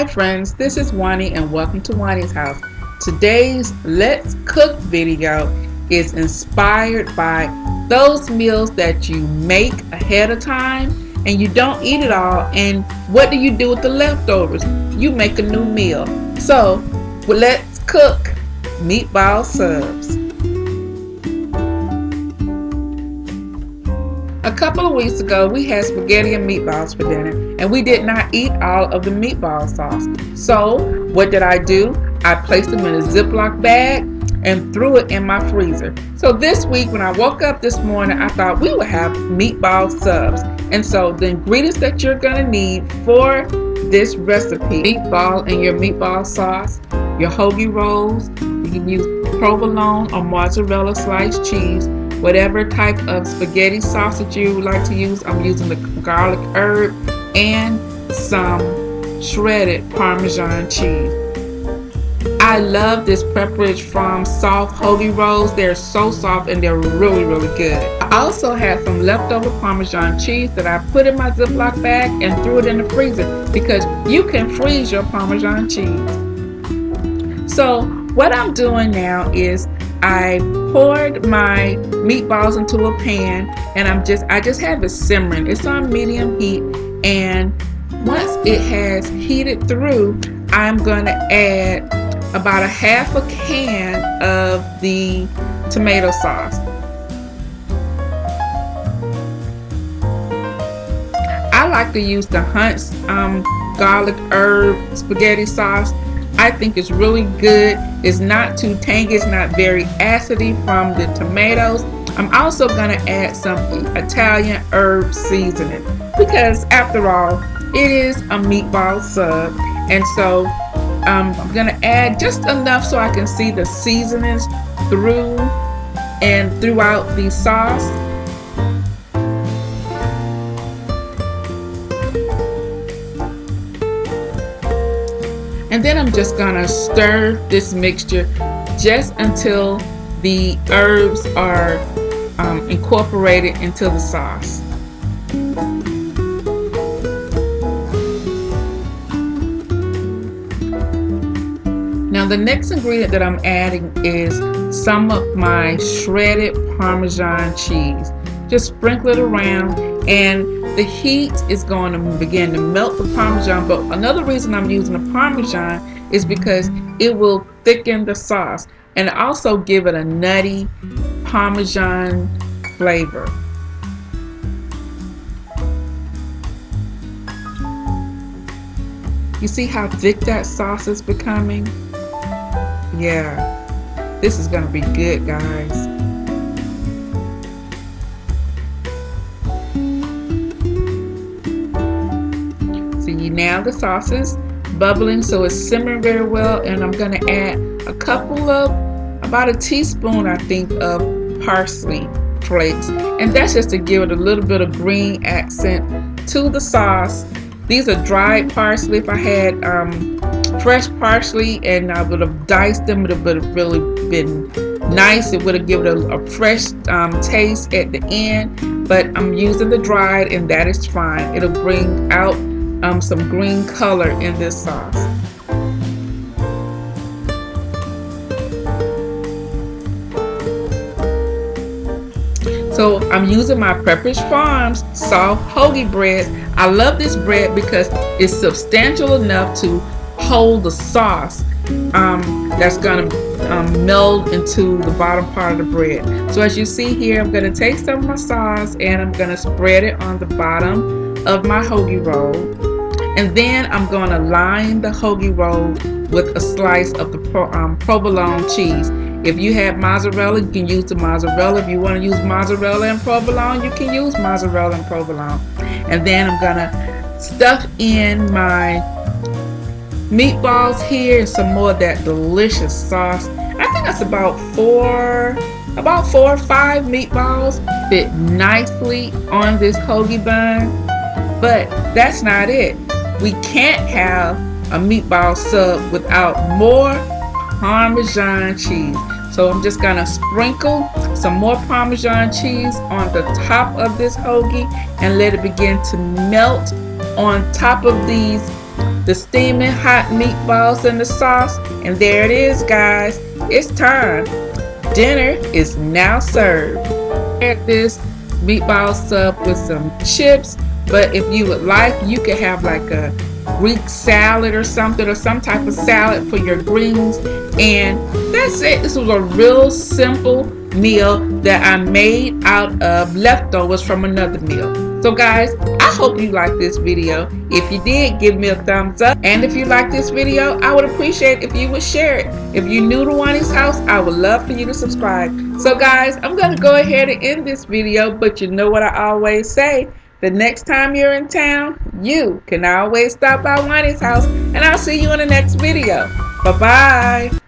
Hi friends, this is Wani and welcome to Wani's house. Today's Let's Cook video is inspired by those meals that you make ahead of time and you don't eat it all, and what do you do with the leftovers? You make a new meal. So let's cook meatball subs. A couple of weeks ago, we had spaghetti and meatballs for dinner, and we did not eat all of the meatball sauce. So what did I do? I placed them in a Ziploc bag and threw it in my freezer. So this week, when I woke up this morning, I thought we would have meatball subs. And so the ingredients that you're gonna need for this recipe: meatball and your meatball sauce, your hoagie rolls, you can use provolone or mozzarella sliced cheese, whatever type of spaghetti sausage you would like to use. I'm using the garlic herb and some shredded Parmesan cheese. I love this Pepperidge Farm soft hoagie rolls. They're so soft and they're really good. I also had some leftover Parmesan cheese that I put in my Ziploc bag and threw it in the freezer, because you can freeze your Parmesan cheese. So what I'm doing now is I poured my meatballs into a pan, and I just have it simmering. It's on medium heat, and once it has heated through, I'm going to add about a half a can of the tomato sauce. I like to use the Hunt's garlic herb spaghetti sauce. I think it's really good. It's not too tangy. It's not very acidy from the tomatoes. I'm also going to add some Italian herb seasoning, because after all, it is a meatball sub. And so I'm going to add just enough so I can see the seasonings through and throughout the sauce. And then I'm just gonna stir this mixture just until the herbs are incorporated into the sauce. Now the next ingredient that I'm adding is some of my shredded Parmesan cheese. Just sprinkle it around, and the heat is going to begin to melt the Parmesan. But another reason I'm using the Parmesan is because it will thicken the sauce and also give it a nutty Parmesan flavor. You see how thick that sauce is becoming? Yeah, this is going to be good, guys. Now the sauce is bubbling, so it's simmering very well, and I'm going to add about a teaspoon, I think, of parsley flakes, and that's just to give it a little bit of green accent to the sauce. These are dried parsley. If I had fresh parsley and I would have diced them, it would have really been nice. It would have given it a fresh taste at the end, but I'm using the dried, and that is fine. It'll bring out some green color in this sauce. So I'm using my Pepperidge Farms soft hoagie bread. I love this bread because it's substantial enough to hold the sauce that's going to meld into the bottom part of the bread. So as you see here, I'm going to take some of my sauce and I'm going to spread it on the bottom of my hoagie roll. And then I'm going to line the hoagie roll with a slice of the provolone cheese. If you have mozzarella, you can use the mozzarella. If you want to use mozzarella and provolone, you can use mozzarella and provolone. And then I'm going to stuff in my meatballs here and some more of that delicious sauce. I think that's about four or five meatballs fit nicely on this hoagie bun. But that's not it. We can't have a meatball sub without more Parmesan cheese. So I'm just gonna sprinkle some more Parmesan cheese on the top of this hoagie and let it begin to melt on top of these the steaming hot meatballs in the sauce. And there it is, guys. It's time. Dinner is now served. Add this meatball sub with some chips, but if you would like, you could have like a Greek salad or some type of salad for your greens. And that's it. This was a real simple meal that I made out of leftovers from another meal. So guys, I hope you liked this video. If you did, give me a thumbs up. And if you like this video, I would appreciate if you would share it. If you're new to Wani's house, I would love for you to subscribe. So guys, I'm going to go ahead and end this video, but you know what I always say. The next time you're in town, you can always stop by Wani's house, and I'll see you in the next video. Bye-bye.